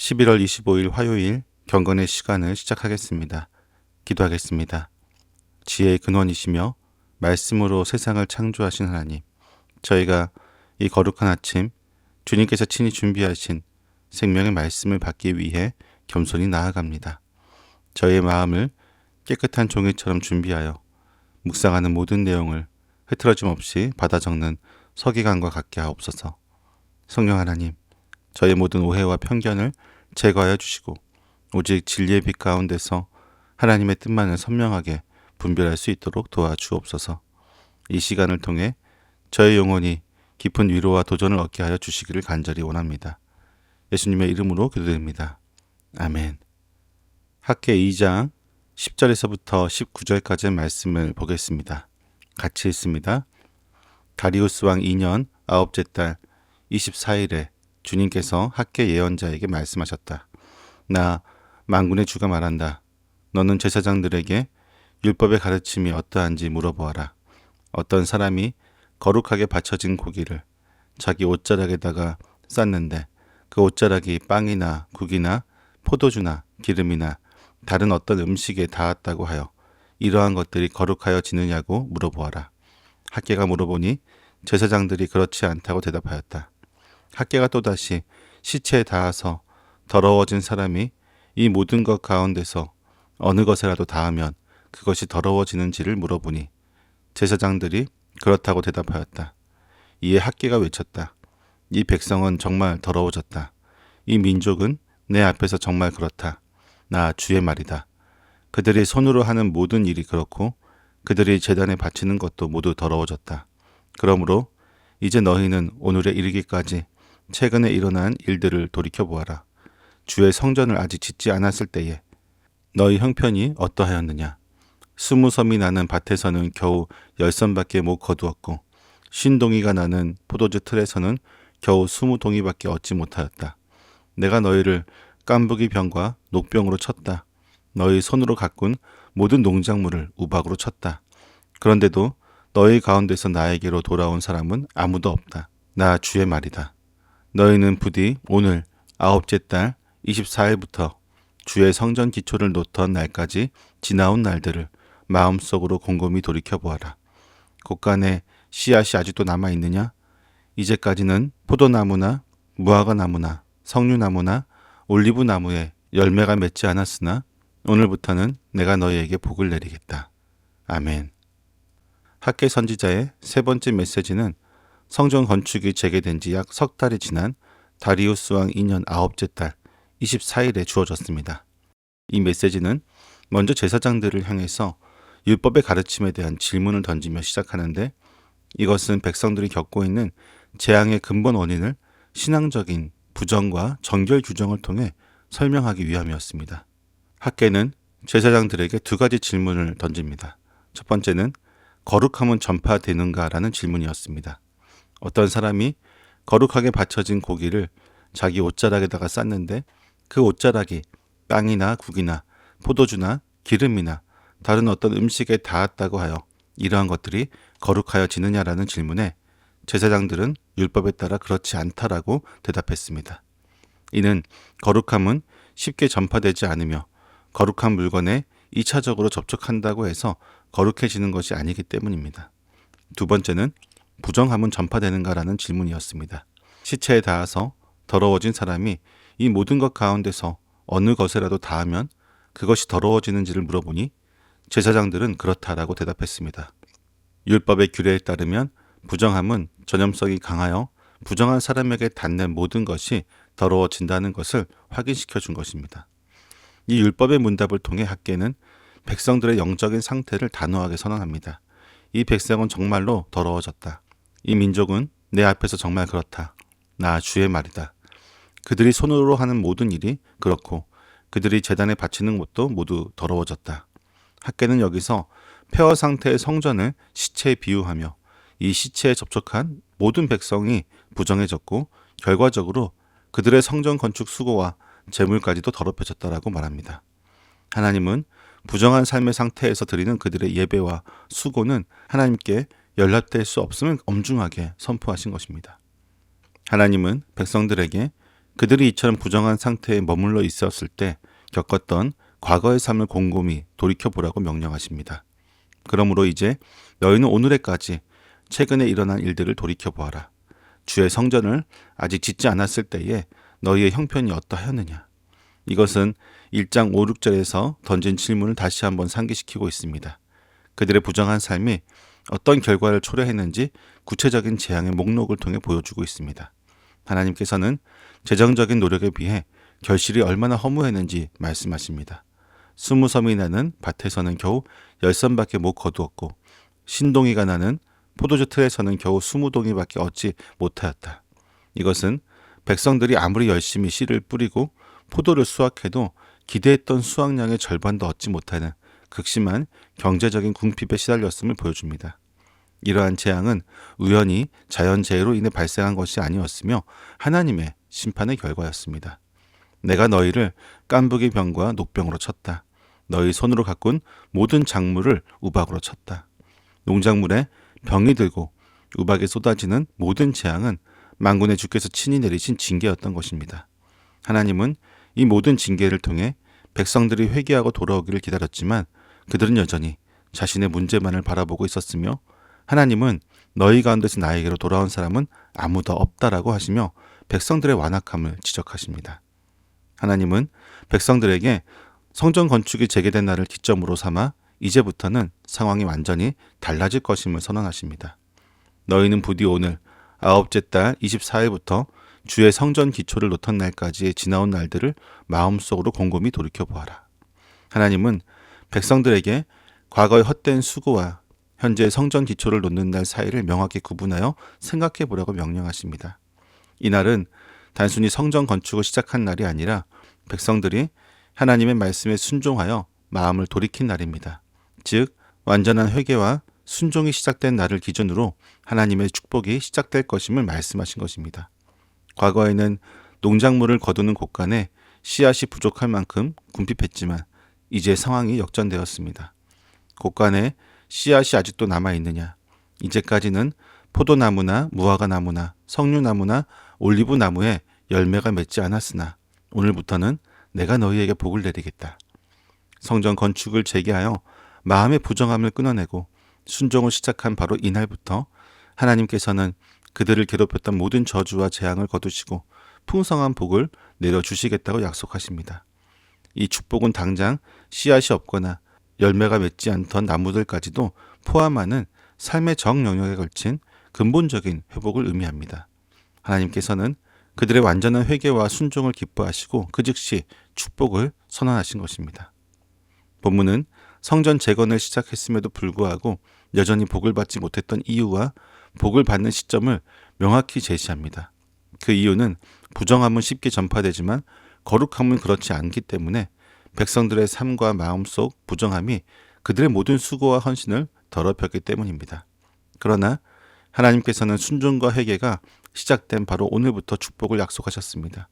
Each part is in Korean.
11월 25일 화요일 경건의 시간을 시작하겠습니다. 기도하겠습니다. 지혜의 근원이시며 말씀으로 세상을 창조하신 하나님, 저희가 이 거룩한 아침 주님께서 친히 준비하신 생명의 말씀을 받기 위해 겸손히 나아갑니다. 저희의 마음을 깨끗한 종이처럼 준비하여 묵상하는 모든 내용을 흐트러짐 없이 받아 적는 서기관과 같게 하옵소서. 성령 하나님, 저의 모든 오해와 편견을 제거하여 주시고 오직 진리의 빛 가운데서 하나님의 뜻만을 선명하게 분별할 수 있도록 도와주옵소서. 이 시간을 통해 저의 영혼이 깊은 위로와 도전을 얻게 하여 주시기를 간절히 원합니다. 예수님의 이름으로 기도드립니다. 아멘. 학계 2장 10절에서부터 19절까지의 말씀을 보겠습니다. 같이 읽습니다. 다리우스 왕 2년 9째 달 24일에 주님께서 학계 예언자에게 말씀하셨다. 나 만군의 주가 말한다. 너는 제사장들에게 율법의 가르침이 어떠한지 물어보아라. 어떤 사람이 거룩하게 바쳐진 고기를 자기 옷자락에다가 쌌는데 그 옷자락이 빵이나 국이나 포도주나 기름이나 다른 어떤 음식에 닿았다고 하여 이러한 것들이 거룩하여 지느냐고 물어보아라. 학계가 물어보니 제사장들이 그렇지 않다고 대답하였다. 학계가 또다시 시체에 닿아서 더러워진 사람이 이 모든 것 가운데서 어느 것에라도 닿으면 그것이 더러워지는지를 물어보니 제사장들이 그렇다고 대답하였다. 이에 학계가 외쳤다. 이 백성은 정말 더러워졌다. 이 민족은 내 앞에서 정말 그렇다. 나 주의 말이다. 그들이 손으로 하는 모든 일이 그렇고 그들이 제단에 바치는 것도 모두 더러워졌다. 그러므로 이제 너희는 오늘에 이르기까지 최근에 일어난 일들을 돌이켜보아라. 주의 성전을 아직 짓지 않았을 때에 너희 형편이 어떠하였느냐. 20섬이 나는 밭에서는 겨우 10섬밖에 못 거두었고 50동이가 나는 포도주 틀에서는 겨우 20동이밖에 얻지 못하였다. 내가 너희를 깐부기 병과 녹병으로 쳤다. 너희 손으로 가꾼 모든 농작물을 우박으로 쳤다. 그런데도 너희 가운데서 나에게로 돌아온 사람은 아무도 없다. 나 주의 말이다. 너희는 부디 오늘 9째 달 24일부터 주의 성전 기초를 놓던 날까지 지나온 날들을 마음속으로 곰곰이 돌이켜보아라. 곳간에 씨앗이 아직도 남아있느냐? 이제까지는 포도나무나 무화과나무나 석류나무나 올리브나무에 열매가 맺지 않았으나 오늘부터는 내가 너희에게 복을 내리겠다. 아멘. 학계 선지자의 세 번째 메시지는 성전 건축이 재개된 지 약 석 달이 지난 다리우스 왕 2년 9째 달 24일에 주어졌습니다. 이 메시지는 먼저 제사장들을 향해서 율법의 가르침에 대한 질문을 던지며 시작하는데 이것은 백성들이 겪고 있는 재앙의 근본 원인을 신앙적인 부정과 정결 규정을 통해 설명하기 위함이었습니다. 학계는 제사장들에게 두 가지 질문을 던집니다. 첫 번째는 거룩함은 전파되는가라는 질문이었습니다. 어떤 사람이 거룩하게 바쳐진 고기를 자기 옷자락에다가 쌌는데 그 옷자락이 빵이나 국이나 포도주나 기름이나 다른 어떤 음식에 닿았다고 하여 이러한 것들이 거룩하여 지느냐라는 질문에 제사장들은 율법에 따라 그렇지 않다라고 대답했습니다. 이는 거룩함은 쉽게 전파되지 않으며 거룩한 물건에 2차적으로 접촉한다고 해서 거룩해지는 것이 아니기 때문입니다. 두 번째는 부정함은 전파되는가라는 질문이었습니다. 시체에 닿아서 더러워진 사람이 이 모든 것 가운데서 어느 것에라도 닿으면 그것이 더러워지는지를 물어보니 제사장들은 그렇다라고 대답했습니다. 율법의 규례에 따르면 부정함은 전염성이 강하여 부정한 사람에게 닿는 모든 것이 더러워진다는 것을 확인시켜 준 것입니다. 이 율법의 문답을 통해 학계는 백성들의 영적인 상태를 단호하게 선언합니다. 이 백성은 정말로 더러워졌다. 이 민족은 내 앞에서 정말 그렇다. 나 주의 말이다. 그들이 손으로 하는 모든 일이 그렇고 그들이 제단에 바치는 것도 모두 더러워졌다. 학계는 여기서 폐허 상태의 성전을 시체에 비유하며 이 시체에 접촉한 모든 백성이 부정해졌고 결과적으로 그들의 성전 건축 수고와 재물까지도 더럽혀졌다라고 말합니다. 하나님은 부정한 삶의 상태에서 드리는 그들의 예배와 수고는 하나님께 연락될 수 없음을 엄중하게 선포하신 것입니다. 하나님은 백성들에게 그들이 이처럼 부정한 상태에 머물러 있었을 때 겪었던 과거의 삶을 곰곰이 돌이켜보라고 명령하십니다. 그러므로 이제 너희는 오늘에까지 최근에 일어난 일들을 돌이켜보아라. 주의 성전을 아직 짓지 않았을 때에 너희의 형편이 어떠하였느냐. 이것은 1장 5, 6절에서 던진 질문을 다시 한번 상기시키고 있습니다. 그들의 부정한 삶이 어떤 결과를 초래했는지 구체적인 재앙의 목록을 통해 보여주고 있습니다. 하나님께서는 재정적인 노력에 비해 결실이 얼마나 허무했는지 말씀하십니다. 20섬이 나는 밭에서는 겨우 10섬밖에 못 거두었고 신동이가 나는 포도주 틀에서는 겨우 20동이밖에 얻지 못하였다. 이것은 백성들이 아무리 열심히 씨를 뿌리고 포도를 수확해도 기대했던 수확량의 절반도 얻지 못하는 극심한 경제적인 궁핍에 시달렸음을 보여줍니다. 이러한 재앙은 우연히 자연재해로 인해 발생한 것이 아니었으며 하나님의 심판의 결과였습니다. 내가 너희를 깐부기 병과 녹병으로 쳤다. 너희 손으로 가꾼 모든 작물을 우박으로 쳤다. 농작물에 병이 들고 우박에 쏟아지는 모든 재앙은 만군의 주께서 친히 내리신 징계였던 것입니다. 하나님은 이 모든 징계를 통해 백성들이 회개하고 돌아오기를 기다렸지만 그들은 여전히 자신의 문제만을 바라보고 있었으며 하나님은 너희 가운데서 나에게로 돌아온 사람은 아무도 없다라고 하시며 백성들의 완악함을 지적하십니다. 하나님은 백성들에게 성전 건축이 재개된 날을 기점으로 삼아 이제부터는 상황이 완전히 달라질 것임을 선언하십니다. 너희는 부디 오늘 아홉째 달 24일부터 주의 성전 기초를 놓던 날까지의 지나온 날들을 마음속으로 곰곰이 돌이켜보아라. 하나님은 백성들에게 과거의 헛된 수고와 현재 성전 기초를 놓는 날 사이를 명확히 구분하여 생각해 보라고 명령하십니다. 이날은 단순히 성전 건축을 시작한 날이 아니라 백성들이 하나님의 말씀에 순종하여 마음을 돌이킨 날입니다. 즉 완전한 회개와 순종이 시작된 날을 기준으로 하나님의 축복이 시작될 것임을 말씀하신 것입니다. 과거에는 농작물을 거두는 곳간에 씨앗이 부족할 만큼 궁핍했지만 이제 상황이 역전되었습니다. 곳간에 씨앗이 아직도 남아있느냐? 이제까지는 포도나무나 무화과나무나 석류나무나 올리브나무에 열매가 맺지 않았으나 오늘부터는 내가 너희에게 복을 내리겠다. 성전 건축을 재개하여 마음의 부정함을 끊어내고 순종을 시작한 바로 이날부터 하나님께서는 그들을 괴롭혔던 모든 저주와 재앙을 거두시고 풍성한 복을 내려주시겠다고 약속하십니다. 이 축복은 당장 씨앗이 없거나 열매가 맺지 않던 나무들까지도 포함하는 삶의 정 영역에 걸친 근본적인 회복을 의미합니다. 하나님께서는 그들의 완전한 회개와 순종을 기뻐하시고 그 즉시 축복을 선언하신 것입니다. 본문은 성전 재건을 시작했음에도 불구하고 여전히 복을 받지 못했던 이유와 복을 받는 시점을 명확히 제시합니다. 그 이유는 부정함은 쉽게 전파되지만 거룩함은 그렇지 않기 때문에 백성들의 삶과 마음속 부정함이 그들의 모든 수고와 헌신을 더럽혔기 때문입니다. 그러나 하나님께서는 순종과 회개가 시작된 바로 오늘부터 축복을 약속하셨습니다.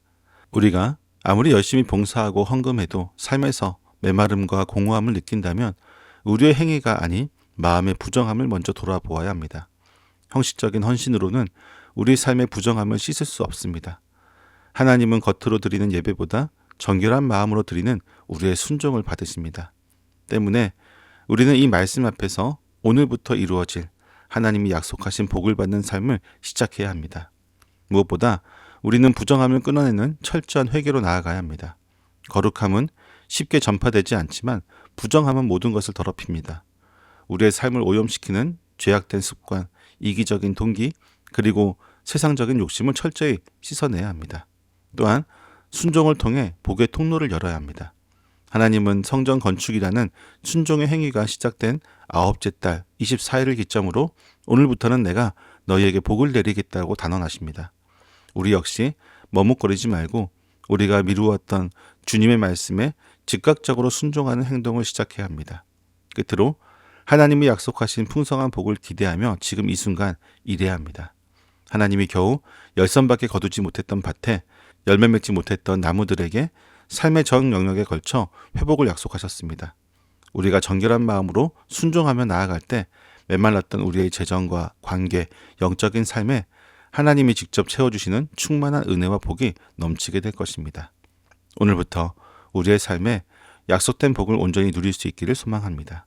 우리가 아무리 열심히 봉사하고 헌금해도 삶에서 메마름과 공허함을 느낀다면 우리의 행위가 아닌 마음의 부정함을 먼저 돌아보아야 합니다. 형식적인 헌신으로는 우리 삶의 부정함을 씻을 수 없습니다. 하나님은 겉으로 드리는 예배보다 정결한 마음으로 드리는 우리의 순종을 받으십니다. 때문에 우리는 이 말씀 앞에서 오늘부터 이루어질 하나님이 약속하신 복을 받는 삶을 시작해야 합니다. 무엇보다 우리는 부정함을 끊어내는 철저한 회개로 나아가야 합니다. 거룩함은 쉽게 전파되지 않지만 부정함은 모든 것을 더럽힙니다. 우리의 삶을 오염시키는 죄악된 습관, 이기적인 동기, 그리고 세상적인 욕심을 철저히 씻어내야 합니다. 또한 순종을 통해 복의 통로를 열어야 합니다. 하나님은 성전 건축이라는 순종의 행위가 시작된 아홉째 달 24일을 기점으로 오늘부터는 내가 너희에게 복을 내리겠다고 단언하십니다. 우리 역시 머뭇거리지 말고 우리가 미루었던 주님의 말씀에 즉각적으로 순종하는 행동을 시작해야 합니다. 끝으로 하나님이 약속하신 풍성한 복을 기대하며 지금 이 순간 일해야 합니다. 하나님이 겨우 10선밖에 거두지 못했던 밭에 열매 맺지 못했던 나무들에게 삶의 전 영역에 걸쳐 회복을 약속하셨습니다. 우리가 정결한 마음으로 순종하며 나아갈 때 메말랐던 우리의 재정과 관계, 영적인 삶에 하나님이 직접 채워주시는 충만한 은혜와 복이 넘치게 될 것입니다. 오늘부터 우리의 삶에 약속된 복을 온전히 누릴 수 있기를 소망합니다.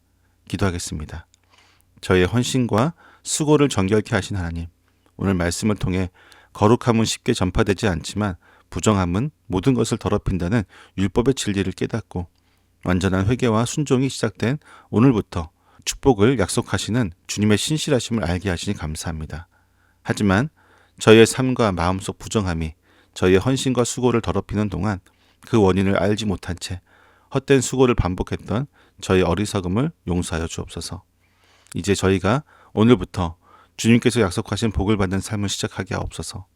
기도하겠습니다. 저의 헌신과 수고를 정결케 하신 하나님, 오늘 말씀을 통해 거룩함은 쉽게 전파되지 않지만 부정함은 모든 것을 더럽힌다는 율법의 진리를 깨닫고 완전한 회개와 순종이 시작된 오늘부터 축복을 약속하시는 주님의 신실하심을 알게 하시니 감사합니다. 하지만 저희의 삶과 마음속 부정함이 저희의 헌신과 수고를 더럽히는 동안 그 원인을 알지 못한 채 헛된 수고를 반복했던 저희 어리석음을 용서하여 주옵소서. 이제 저희가 오늘부터 주님께서 약속하신 복을 받는 삶을 시작하게 하옵소서.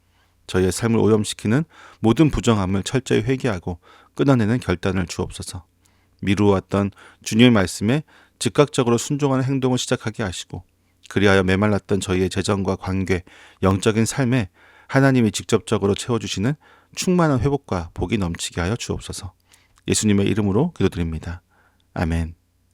저희의 삶을 오염시키는 모든 부정함을 철저히 회개하고 끊어내는 결단을 주옵소서. 미루어왔던 주님의 말씀에 즉각적으로 순종하는 행동을 시작하게 하시고 그리하여 메말랐던 저희의 재정과 관계, 영적인 삶에 하나님이 직접적으로 채워주시는 충만한 회복과 복이 넘치게 하여 주옵소서. 예수님의 이름으로 기도드립니다. 아멘.